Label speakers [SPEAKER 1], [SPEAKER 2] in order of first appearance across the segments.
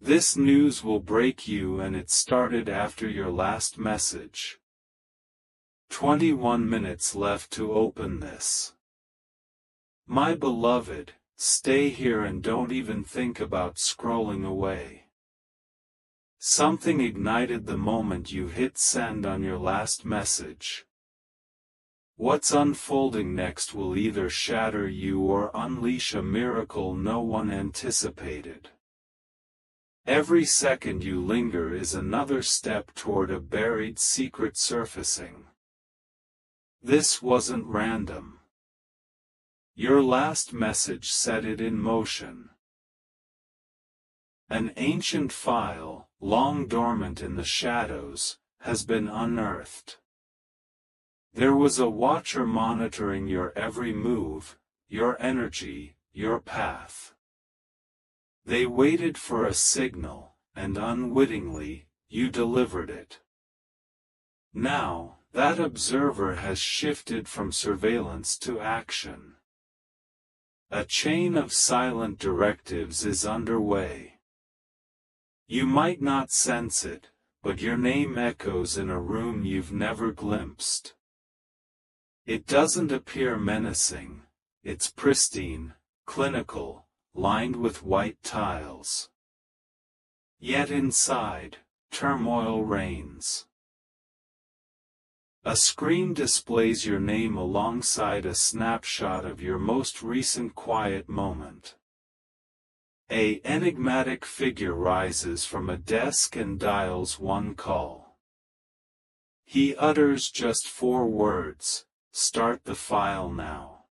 [SPEAKER 1] This news will break you, and it started after your last message. 21 minutes left to open this. My beloved, stay here and don't even think about scrolling away. Something ignited the moment you hit send on your last message. What's unfolding next will either shatter you or unleash a miracle no one anticipated. Every second you linger is another step toward a buried secret surfacing. This wasn't random. Your last message set it in motion. An ancient file, long dormant in the shadows, has been unearthed. There was a watcher monitoring your every move, your energy, your path. They waited for a signal, and unwittingly, you delivered it. Now, that observer has shifted from surveillance to action. A chain of silent directives is underway. You might not sense it, but your name echoes in a room you've never glimpsed. It doesn't appear menacing, it's pristine, clinical, lined with white tiles. Yet inside, turmoil reigns. A screen displays your name alongside a snapshot of your most recent quiet moment. An enigmatic figure rises from a desk and dials one call. He utters just 4 words. Start the file now.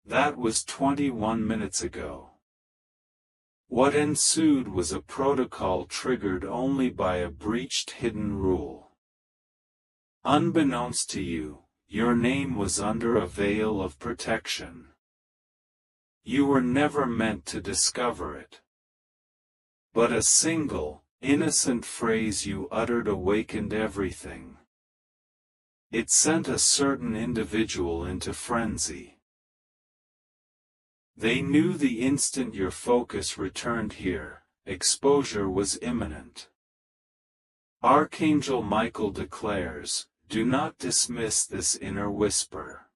[SPEAKER 1] That was 21 minutes ago. What ensued was a protocol triggered only by a breached hidden rule. Unbeknownst to you, your name was under a veil of protection. You were never meant to discover it. But a single, innocent phrase you uttered awakened everything. It sent a certain individual into frenzy. They knew the instant your focus returned here, exposure was imminent. Archangel Michael declares, do not dismiss this inner whisper.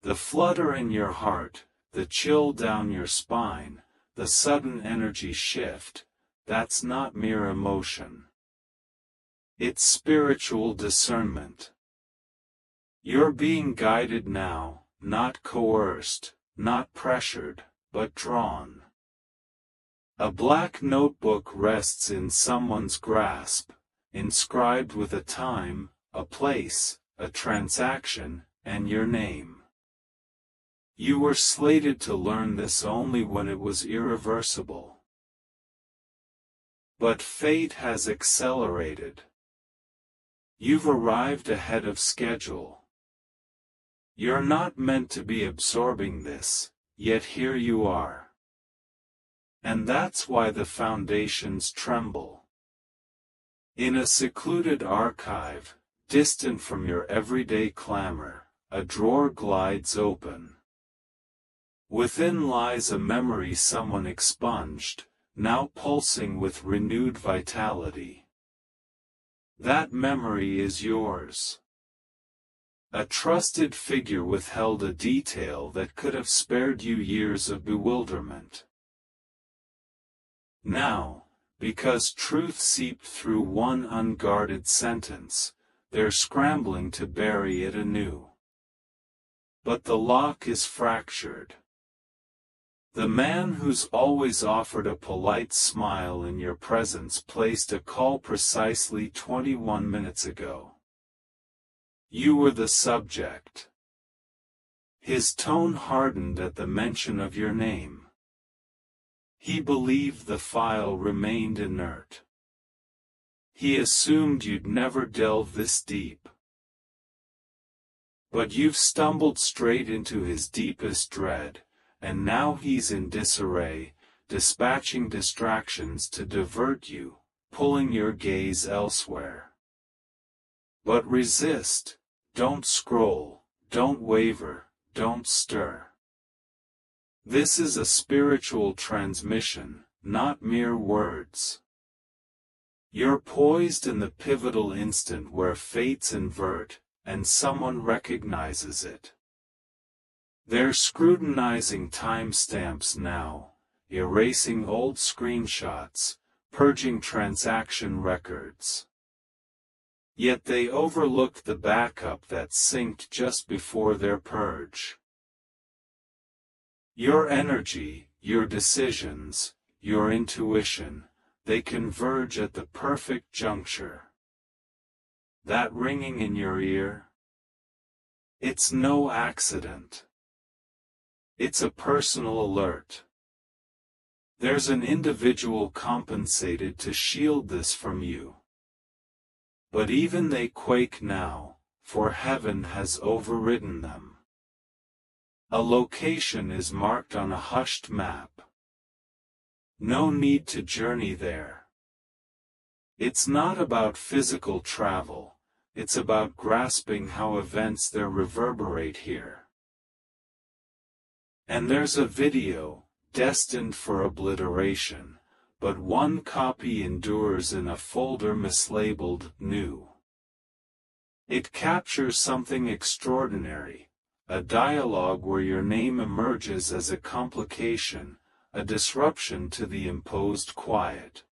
[SPEAKER 1] The flutter in your heart, the chill down your spine, the sudden energy shift, that's not mere emotion. It's spiritual discernment. You're being guided now, not coerced, not pressured, but drawn. A black notebook rests in someone's grasp, inscribed with a time, a place, a transaction, and your name. You were slated to learn this only when it was irreversible. But fate has accelerated. You've arrived ahead of schedule. You're not meant to be absorbing this, yet here you are. And that's why the foundations tremble. In a secluded archive, distant from your everyday clamor, a drawer glides open. Within lies a memory someone expunged, now pulsing with renewed vitality. That memory is yours. A trusted figure withheld a detail that could have spared you years of bewilderment. Now, because truth seeped through one unguarded sentence, they're scrambling to bury it anew. But the lock is fractured. The man who's always offered a polite smile in your presence placed a call precisely 21 minutes ago. You were the subject. His tone hardened at the mention of your name. He believed the file remained inert. He assumed you'd never delve this deep. But you've stumbled straight into his deepest dread. And now he's in disarray, dispatching distractions to divert you, pulling your gaze elsewhere. But resist, don't scroll, don't waver, don't stir. This is a spiritual transmission, not mere words. You're poised in the pivotal instant where fates invert, and someone recognizes it. They're scrutinizing timestamps now, erasing old screenshots, purging transaction records. Yet they overlooked the backup that synced just before their purge. Your energy, your decisions, your intuition, they converge at the perfect juncture. That ringing in your ear? It's no accident. It's a personal alert. There's an individual compensated to shield this from you. But even they quake now, for heaven has overridden them. A location is marked on a hushed map. No need to journey there. It's not about physical travel, it's about grasping how events there reverberate here. And there's a video, destined for obliteration, but one copy endures in a folder mislabeled new. It captures something extraordinary, a dialogue where your name emerges as a complication, a disruption to the imposed quiet.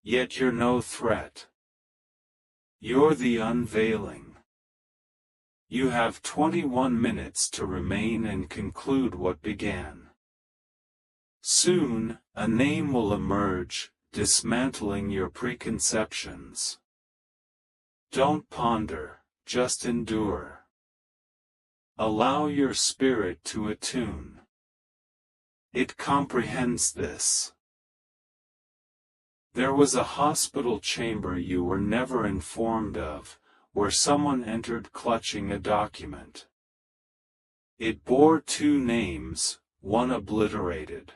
[SPEAKER 1] Yet you're no threat. You're the unveiling. You have 21 minutes to remain and conclude what began. Soon, a name will emerge, dismantling your preconceptions. Don't ponder, just endure. Allow your spirit to attune. It comprehends this. There was a hospital chamber you were never informed of, where someone entered clutching a document. It bore 2 names, one obliterated.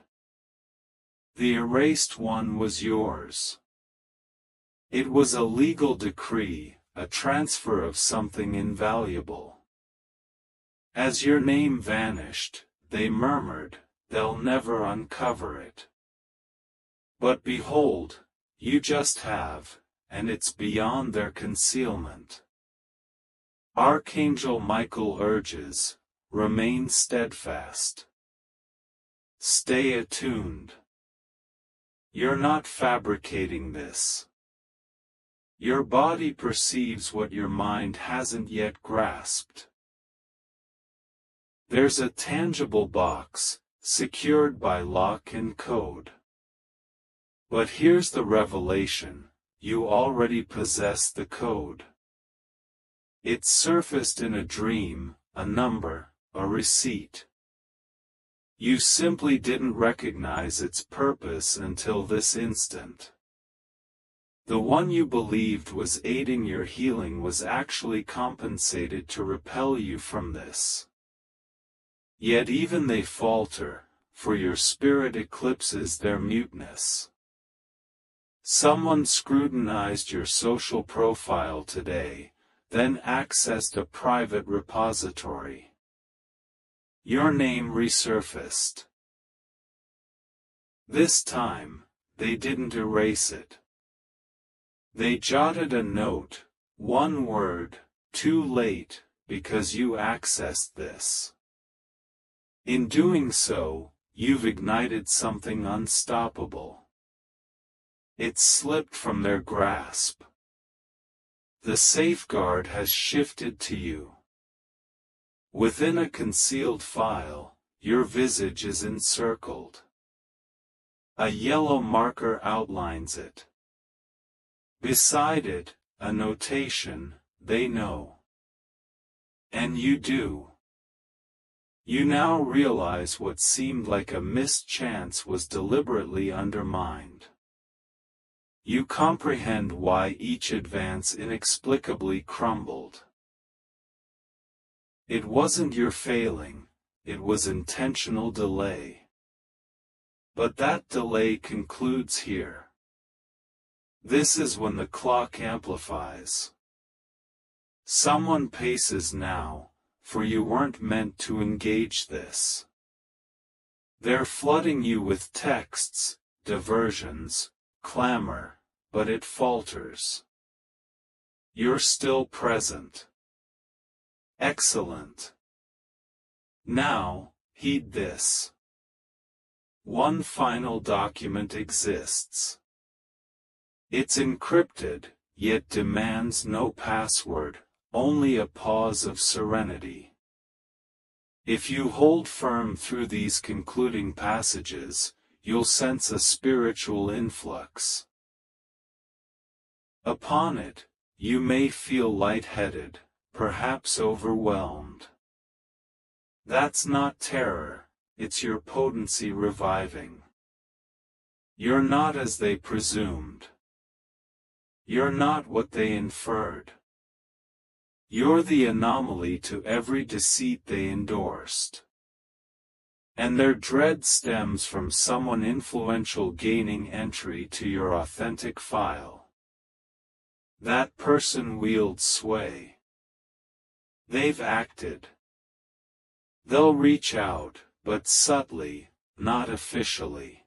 [SPEAKER 1] The erased one was yours. It was a legal decree, a transfer of something invaluable. As your name vanished, they murmured, they'll never uncover it. But behold, you just have, and it's beyond their concealment. Archangel Michael urges, remain steadfast. Stay attuned. You're not fabricating this. Your body perceives what your mind hasn't yet grasped. There's a tangible box, secured by lock and code. But here's the revelation, you already possess the code. It surfaced in a dream, a number, a receipt. You simply didn't recognize its purpose until this instant. The one you believed was aiding your healing was actually compensated to repel you from this. Yet even they falter, for your spirit eclipses their muteness. Someone scrutinized your social profile today, then accessed a private repository. Your name resurfaced. This time, they didn't erase it. They jotted a note, one word, too late, because you accessed this. In doing so, you've ignited something unstoppable. It slipped from their grasp. The safeguard has shifted to you. Within a concealed file, your visage is encircled. A yellow marker outlines it. Beside it, a notation, they know. And you do. You now realize what seemed like a missed chance was deliberately undermined. You comprehend why each advance inexplicably crumbled. It wasn't your failing, it was intentional delay. But that delay concludes here. This is when the clock amplifies. Someone paces now, for you weren't meant to engage this. They're flooding you with texts, diversions, clamor, but it falters. You're still present. Excellent. Now, heed this. One final document exists. It's encrypted, yet demands no password, only a pause of serenity. If you hold firm through these concluding passages, you'll sense a spiritual influx. Upon it, you may feel lightheaded, perhaps overwhelmed. That's not terror, it's your potency reviving. You're not as they presumed. You're not what they inferred. You're the anomaly to every deceit they endorsed. And their dread stems from someone influential gaining entry to your authentic file. That person wields sway. They've acted. They'll reach out, but subtly, not officially.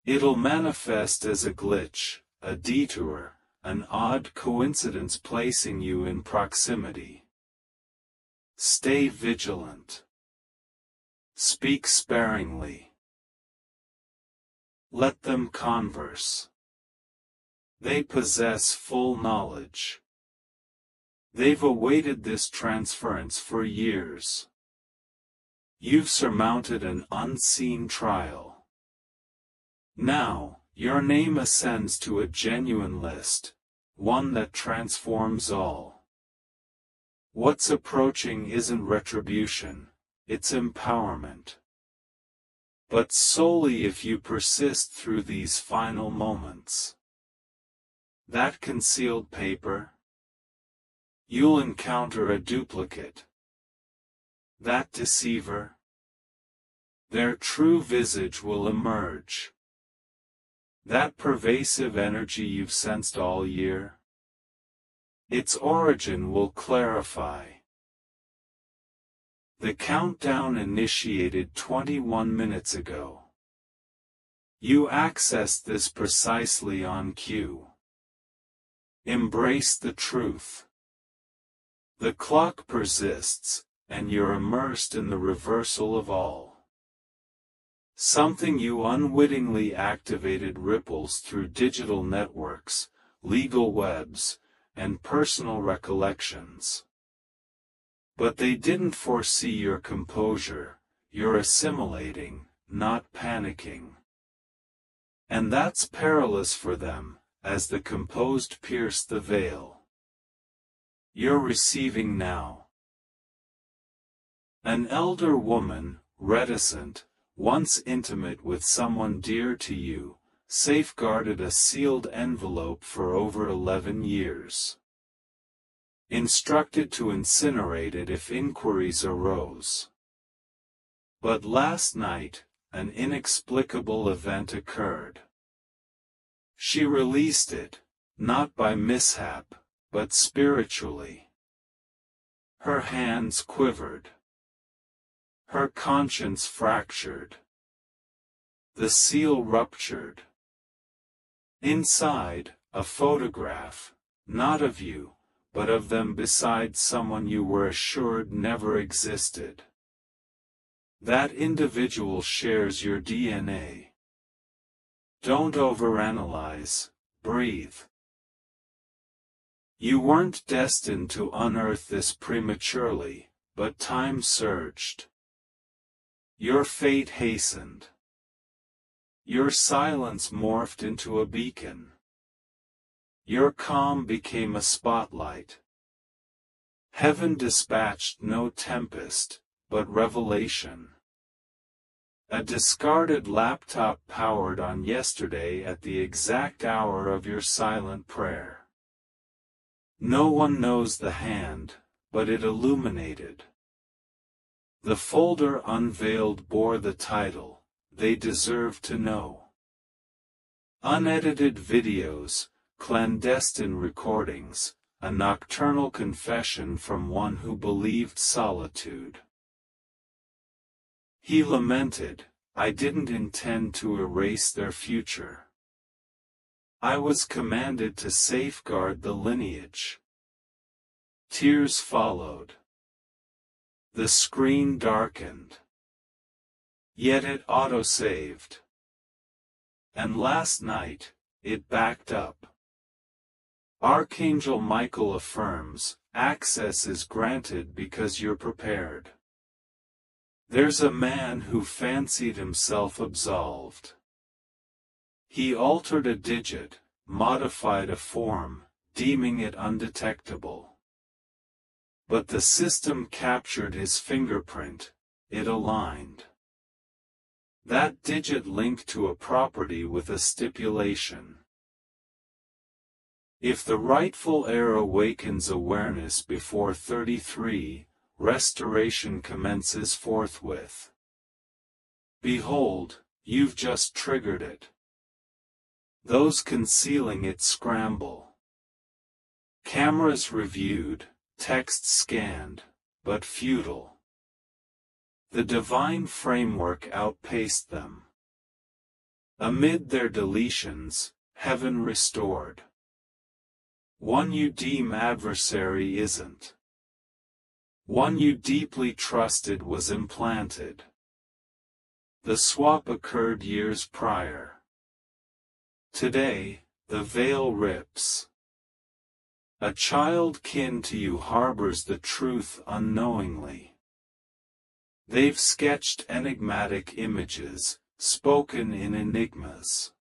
[SPEAKER 1] It'll manifest as a glitch, a detour, an odd coincidence placing you in proximity. Stay vigilant. Speak sparingly. Let them converse. They possess full knowledge. They've awaited this transference for years. You've surmounted an unseen trial. Now, your name ascends to a genuine list, one that transforms all. What's approaching isn't retribution, it's empowerment. But solely if you persist through these final moments. That concealed paper? You'll encounter a duplicate. That deceiver? Their true visage will emerge. That pervasive energy you've sensed all year? Its origin will clarify. The countdown initiated 21 minutes ago. You accessed this precisely on cue. Embrace the truth. The clock persists, and you're immersed in the reversal of all. Something you unwittingly activated ripples through digital networks, legal webs, and personal recollections. But they didn't foresee your composure. You're assimilating, not panicking. And that's perilous for them, as the composed pierce the veil. You're receiving now. An elder woman, reticent, once intimate with someone dear to you, safeguarded a sealed envelope for over 11 years. Instructed to incinerate it if inquiries arose. But last night, an inexplicable event occurred. She released it, not by mishap, but spiritually. Her hands quivered. Her conscience fractured. The seal ruptured. Inside, a photograph, not of you, but of them beside someone you were assured never existed. That individual shares your DNA. Don't overanalyze, breathe. You weren't destined to unearth this prematurely, but time surged. Your fate hastened. Your silence morphed into a beacon. Your calm became a spotlight. Heaven dispatched no tempest, but revelation. A discarded laptop powered on yesterday at the exact hour of your silent prayer. No one knows the hand, but it illuminated. The folder unveiled bore the title, "They Deserve to Know." Unedited videos, clandestine recordings, a nocturnal confession from one who believed solitude. He lamented, I didn't intend to erase their future. I was commanded to safeguard the lineage. Tears followed. The screen darkened. Yet it auto-saved. And last night, it backed up. Archangel Michael affirms, access is granted because you're prepared. There's a man who fancied himself absolved. He altered a digit, modified a form, deeming it undetectable. But the system captured his fingerprint, it aligned. That digit linked to a property with a stipulation. If the rightful heir awakens awareness before 33, restoration commences forthwith. Behold, you've just triggered it. Those concealing it scramble. Cameras reviewed, text scanned, but futile. The divine framework outpaced them. Amid their deletions, heaven restored. One you deem adversary isn't. One you deeply trusted was implanted. The swap occurred years prior. Today, the veil rips. A child kin to you harbors the truth unknowingly. They've sketched enigmatic images, spoken in enigmas.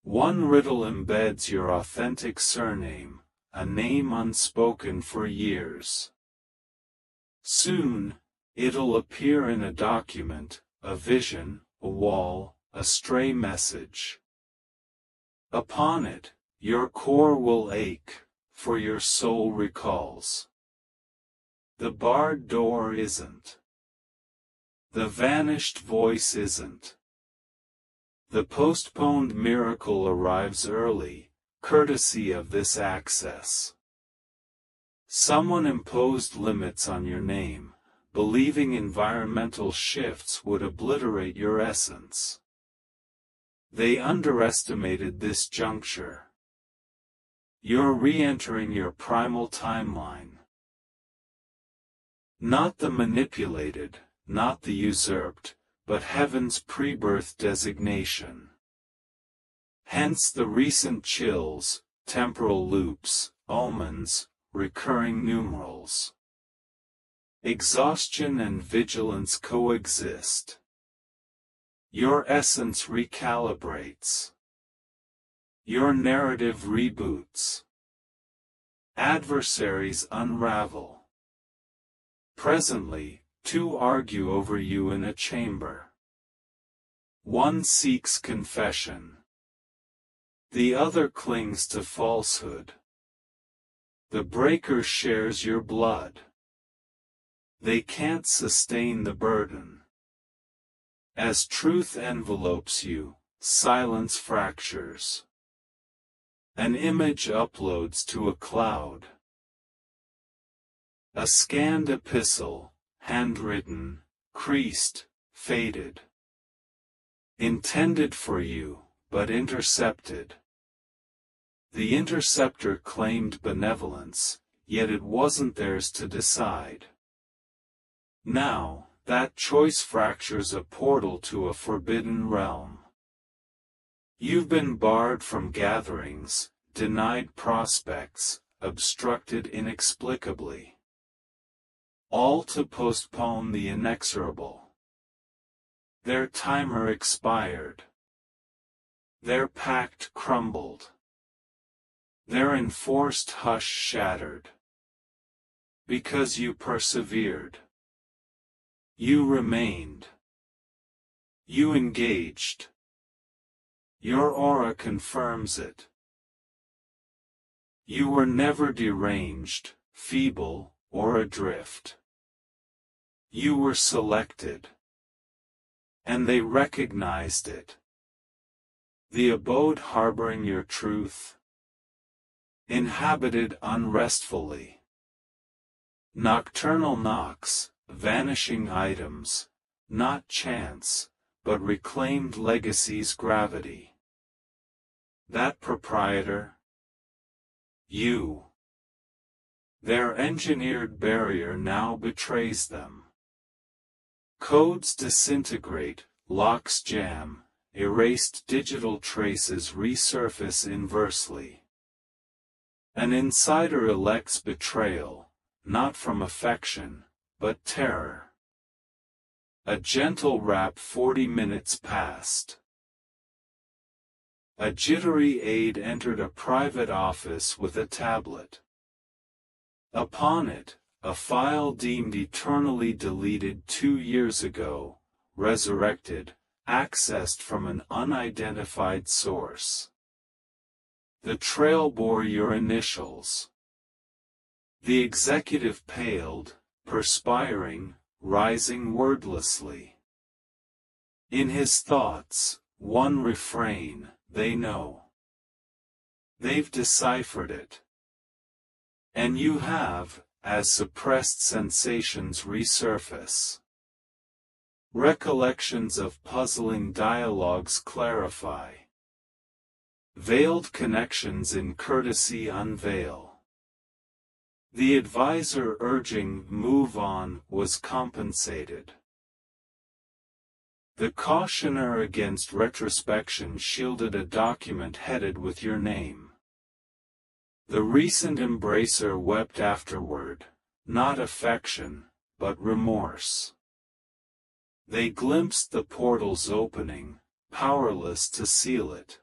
[SPEAKER 1] One riddle embeds your authentic surname, a name unspoken for years. Soon, it'll appear in a document, a vision, a wall, a stray message. Upon it, your core will ache, for your soul recalls. The barred door isn't. The vanished voice isn't. The postponed miracle arrives early, courtesy of this access. Someone imposed limits on your name, believing environmental shifts would obliterate your essence. They underestimated this juncture. You're re-entering your primal timeline. Not the manipulated, not the usurped, but heaven's pre-birth designation. Hence the recent chills, temporal loops, omens, recurring numerals. Exhaustion and vigilance coexist. Your essence recalibrates. Your narrative reboots. Adversaries unravel. Presently, two argue over you in a chamber. One seeks confession. The other clings to falsehood. The breaker shares your blood. They can't sustain the burden. As truth envelopes you, silence fractures. An image uploads to a cloud. A scanned epistle, handwritten, creased, faded. Intended for you, but intercepted. The interceptor claimed benevolence, yet it wasn't theirs to decide. Now, that choice fractures a portal to a forbidden realm. You've been barred from gatherings, denied prospects, obstructed inexplicably. All to postpone the inexorable. Their timer expired. Their pact crumbled. Their enforced hush shattered. Because you persevered. You remained. You engaged. Your aura confirms it. You were never deranged, feeble, or adrift. You were selected. And they recognized it. The abode harboring your truth. Inhabited unrestfully. Nocturnal knocks, vanishing items, not chance, but reclaimed legacy's gravity. That proprietor? You. Their engineered barrier now betrays them. Codes disintegrate, locks jam, erased digital traces resurface inversely. An insider elects betrayal, not from affection, but terror. A gentle rap 40 minutes passed. A jittery aide entered a private office with a tablet. Upon it, a file deemed eternally deleted 2 years ago, resurrected, accessed from an unidentified source. The trail bore your initials. The executive paled, perspiring, rising wordlessly. In his thoughts, one refrain, they know. They've deciphered it. And you have, as suppressed sensations resurface. Recollections of puzzling dialogues clarify. Veiled connections in courtesy unveil. The advisor urging "move on" was compensated. The cautioner against retrospection shielded a document headed with your name. The recent embracer wept afterward, not affection, but remorse. They glimpsed the portal's opening, powerless to seal it.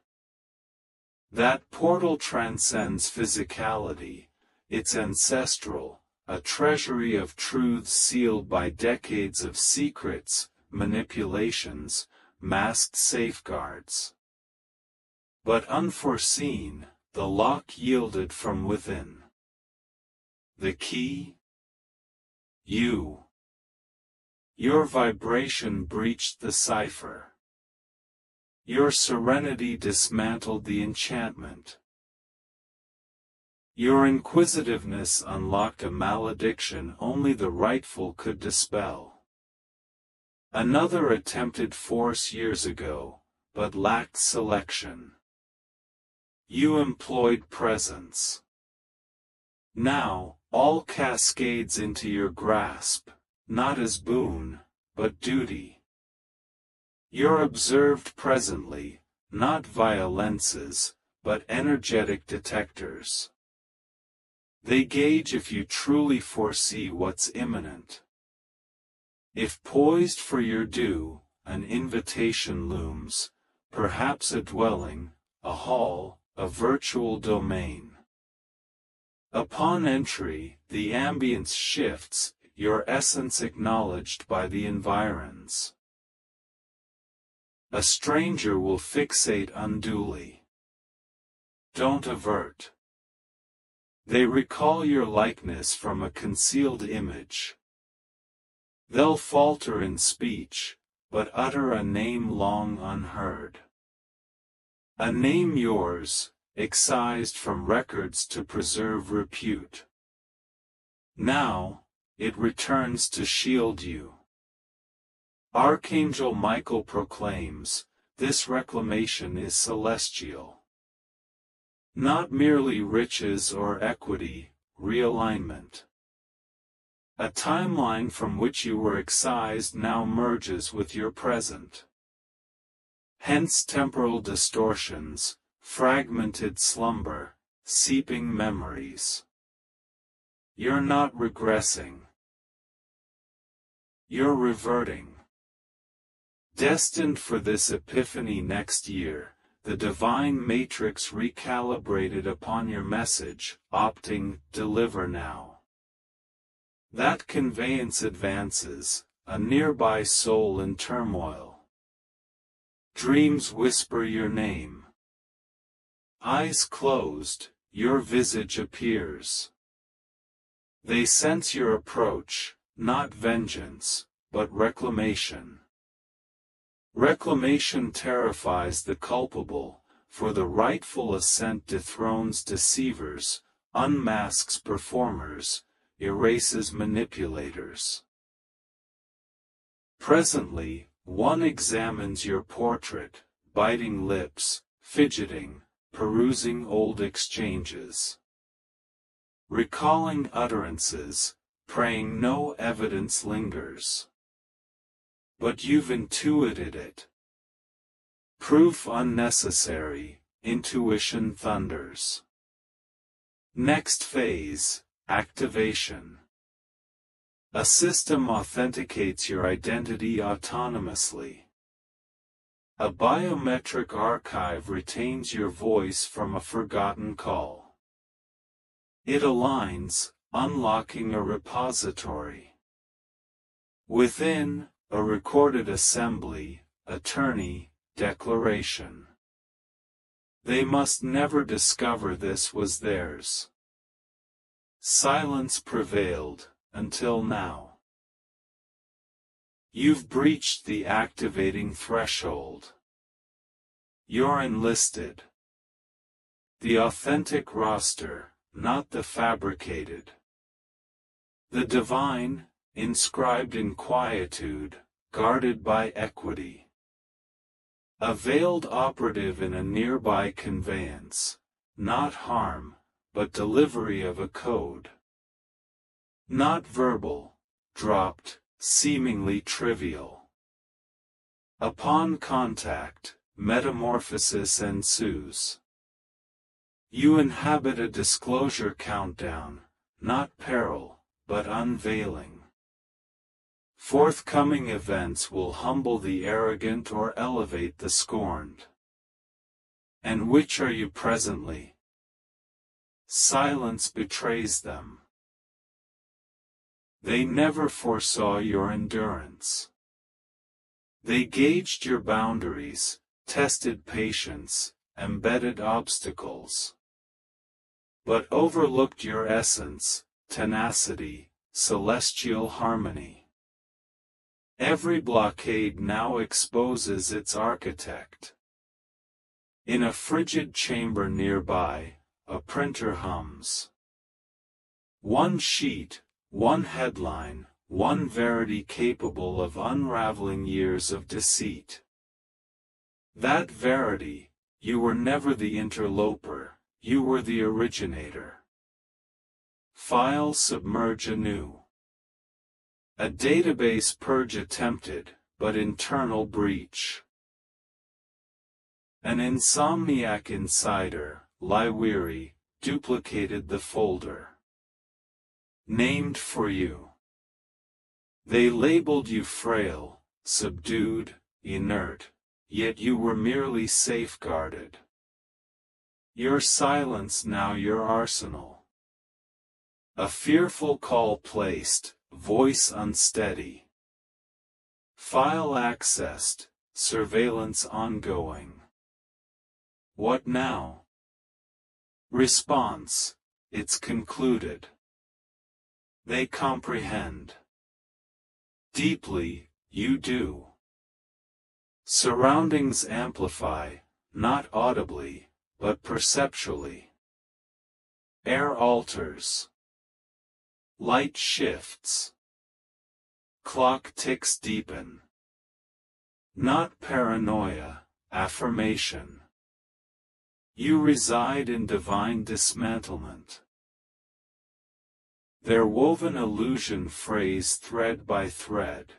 [SPEAKER 1] That portal transcends physicality, it's ancestral, a treasury of truths sealed by decades of secrets, manipulations, masked safeguards. But unforeseen, the lock yielded from within. The key? You. Your vibration breached the cipher. Your serenity dismantled the enchantment. Your inquisitiveness unlocked a malediction only the rightful could dispel. Another attempted force years ago, but lacked selection. You employed presence. Now, all cascades into your grasp, not as boon, but duty. You're observed presently, not violences, but energetic detectors. They gauge if you truly foresee what's imminent. If poised for your due, an invitation looms, perhaps a dwelling, a hall, a virtual domain. Upon entry, the ambience shifts, your essence acknowledged by the environs. A stranger will fixate unduly. Don't avert. They recall your likeness from a concealed image. They'll falter in speech, but utter a name long unheard. A name yours, excised from records to preserve repute. Now, it returns to shield you. Archangel Michael proclaims, this reclamation is celestial. Not merely riches or equity, realignment. A timeline from which you were excised now merges with your present. Hence temporal distortions, fragmented slumber, seeping memories. You're not regressing. You're reverting. Destined for this epiphany next year, the divine matrix recalibrated upon your message, opting, deliver now. That conveyance advances, a nearby soul in turmoil. Dreams whisper your name. Eyes closed, your visage appears. They sense your approach, not vengeance, but reclamation. Reclamation terrifies the culpable, for the rightful ascent dethrones deceivers, unmasks performers, erases manipulators. Presently, one examines your portrait, biting lips, fidgeting, perusing old exchanges, recalling utterances, praying no evidence lingers. But you've intuited it. Proof unnecessary, intuition thunders. Next phase, activation. A system authenticates your identity autonomously. A biometric archive retains your voice from a forgotten call. It aligns, unlocking a repository. Within, a recorded assembly, attorney, declaration. They must never discover this was theirs. Silence prevailed, until now. You've breached the activating threshold. You're enlisted. The authentic roster, not the fabricated. The divine, inscribed in quietude, guarded by equity. A veiled operative in a nearby conveyance, not harm, but delivery of a code. Not verbal, dropped, seemingly trivial. Upon contact, metamorphosis ensues. You inhabit a disclosure countdown, not peril, but unveiling. Forthcoming events will humble the arrogant or elevate the scorned. And which are you presently? Silence betrays them. They never foresaw your endurance. They gauged your boundaries, tested patience, embedded obstacles. But overlooked your essence, tenacity, celestial harmony. Every blockade now exposes its architect. In a frigid chamber nearby, a printer hums. One sheet, one headline, one verity capable of unraveling years of deceit. That verity, you were never the interloper, you were the originator. File submerge anew. A database purge attempted, but internal breach. An insomniac insider, lie weary, duplicated the folder. Named for you. They labeled you frail, subdued, inert, yet you were merely safeguarded. Your silence now your arsenal. A fearful call placed, voice unsteady. File accessed, surveillance ongoing. What now? Response, it's concluded. They comprehend. Deeply, you do. Surroundings amplify, not audibly, but perceptually. Air alters. Light shifts. Clock ticks deepen. Not paranoia, affirmation. You reside in divine dismantlement. Their woven illusion phrase thread by thread.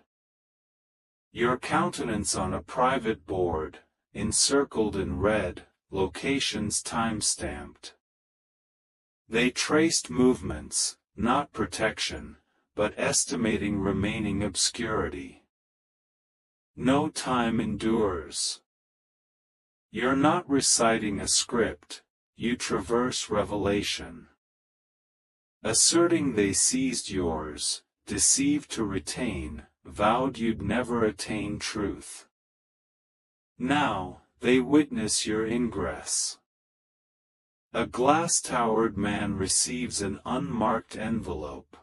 [SPEAKER 1] Your countenance on a private board, encircled in red, locations time-stamped. They traced movements, not protection, but estimating remaining obscurity. No time endures. You're not reciting a script, you traverse revelation. Asserting they seized yours, deceived to retain, vowed you'd never attain truth. Now, they witness your ingress. A glass-towered man receives an unmarked envelope.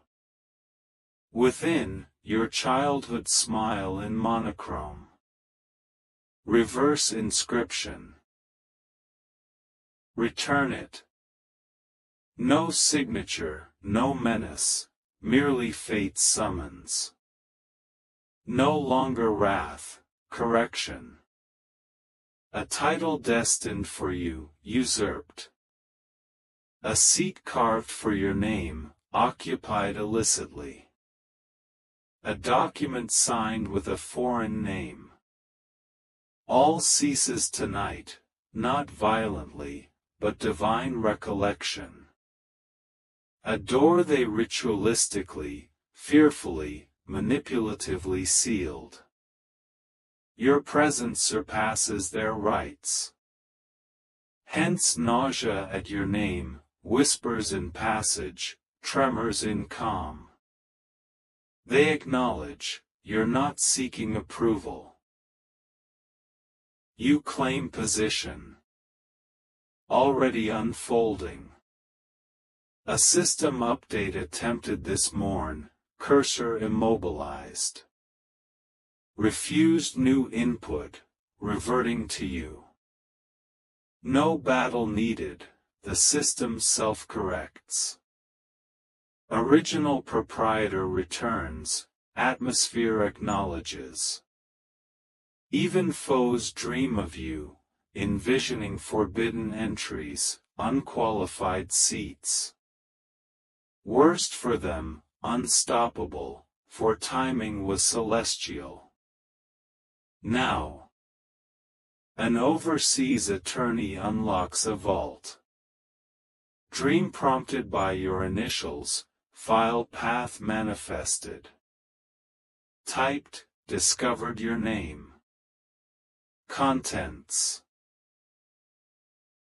[SPEAKER 1] Within, your childhood smile in monochrome. Reverse inscription. Return it. No signature, no menace, merely fate's summons. No longer wrath, correction. A title destined for you, usurped. A seat carved for your name, occupied illicitly. A document signed with a foreign name. All ceases tonight, not violently, but divine recollection. A door they ritualistically, fearfully, manipulatively sealed. Your presence surpasses their rights. Hence nausea at your name, whispers in passage, tremors in calm. They acknowledge, you're not seeking approval. You claim position. Already unfolding. A system update attempted this morn, cursor immobilized. Refused new input, reverting to you. No battle needed, the system self-corrects. Original proprietor returns, atmosphere acknowledges. Even foes dream of you, envisioning forbidden entries, unqualified seats. Worst for them, unstoppable, for timing was celestial. Now, an overseas attorney unlocks a vault. Dream prompted by your initials, file path manifested. Typed, discovered your name. Contents.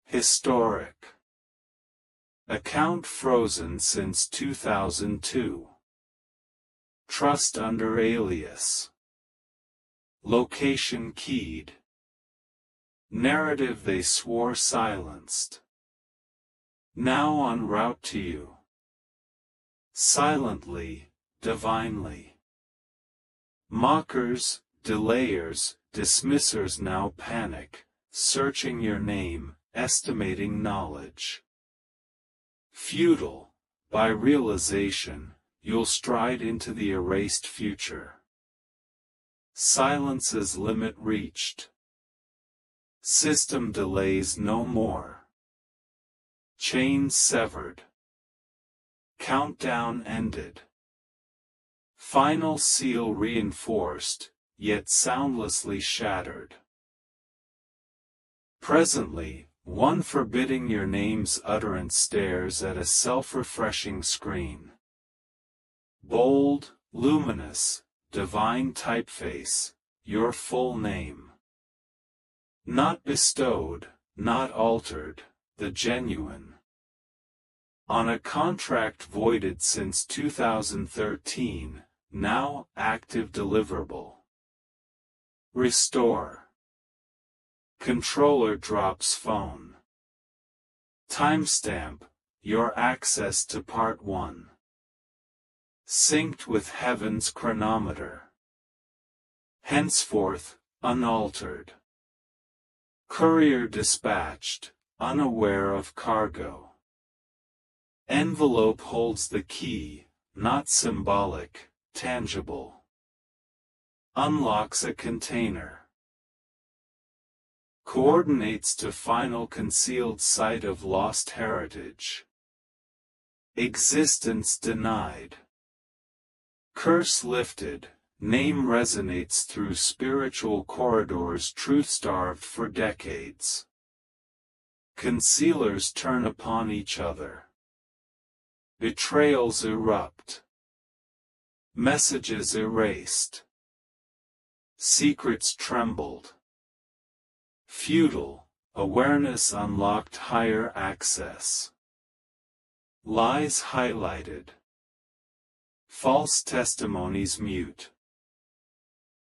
[SPEAKER 1] Historic. Account frozen since 2002. Trust under alias. Location keyed. Narrative they swore silenced. Now en route to you. Silently, divinely. Mockers, delayers, dismissers now panic, searching your name, estimating knowledge. Futile, by realization, you'll stride into the erased future. Silence's limit reached. System delays no more. Chains severed. Countdown ended. Final seal reinforced, yet soundlessly shattered. Presently, one forbidding your name's utterance stares at a self-refreshing screen. Bold, luminous, divine typeface, your full name. Not bestowed, not altered, the genuine. On a contract voided since 2013, now active deliverable. Restore. Controller drops phone. Timestamp, your access to part 1. Synced with heaven's chronometer. Henceforth, unaltered. Courier dispatched, unaware of cargo. Envelope holds the key, not symbolic, tangible. Unlocks a container. Coordinates to final concealed site of lost heritage. Existence denied. Curse lifted, name resonates through spiritual corridors truth-starved for decades. Concealers turn upon each other. Betrayals erupt. Messages erased. Secrets trembled. Futile, awareness unlocked higher access. Lies highlighted. False testimonies mute.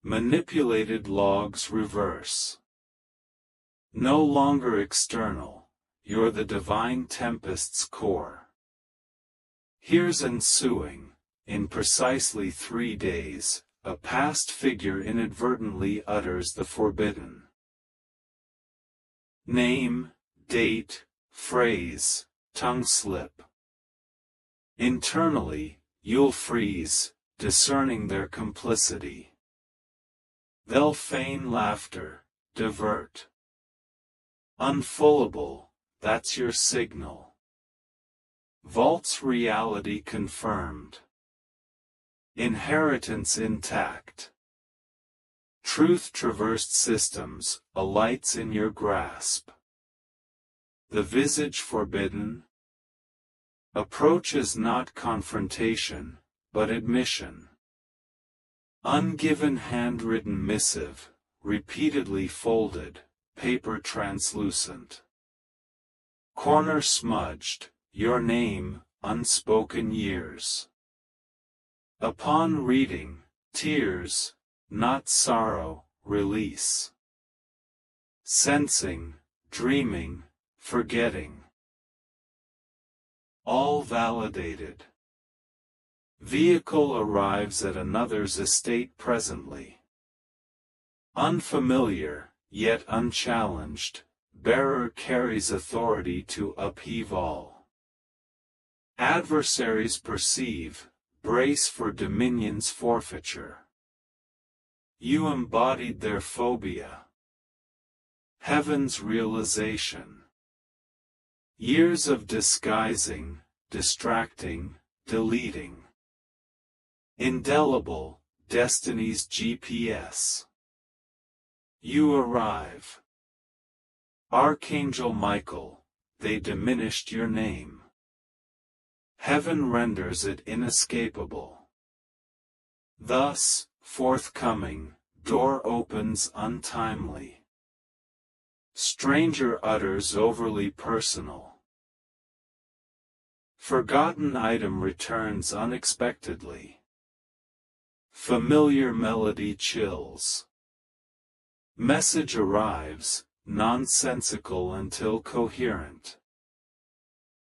[SPEAKER 1] Manipulated logs reverse. No longer external, you're the divine tempest's core. Here's ensuing, in precisely 3 days, a past figure inadvertently utters the forbidden. Name, date, phrase, tongue slip. Internally, you'll freeze, discerning their complicity. They'll feign laughter, divert. Unfullable, that's your signal. Vault's reality confirmed. Inheritance intact. Truth traversed systems, alights in your grasp. The visage forbidden. Approach is not confrontation, but admission. Ungiven handwritten missive, repeatedly folded, paper translucent. Corner smudged, your name, unspoken years. Upon reading, tears, not sorrow, release. Sensing, dreaming, forgetting. All validated. Vehicle arrives at another's estate presently. Unfamiliar, yet unchallenged, bearer carries authority to upheave all. Adversaries perceive, brace for dominion's forfeiture. You embodied their phobia. Heaven's realization. Years of disguising, distracting, deleting. Indelible, destiny's GPS. You arrive. Archangel Michael, they diminished your name. Heaven renders it inescapable. Thus, forthcoming, door opens untimely. Stranger utters overly personal. Forgotten item returns unexpectedly. Familiar melody chills. Message arrives, nonsensical until coherent.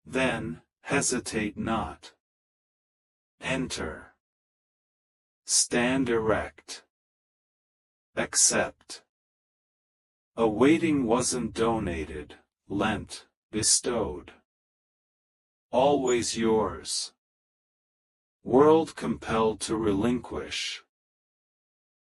[SPEAKER 1] Then, hesitate not. Enter. Stand erect. Accept. A waiting wasn't donated, lent, bestowed. Always yours. World compelled to relinquish.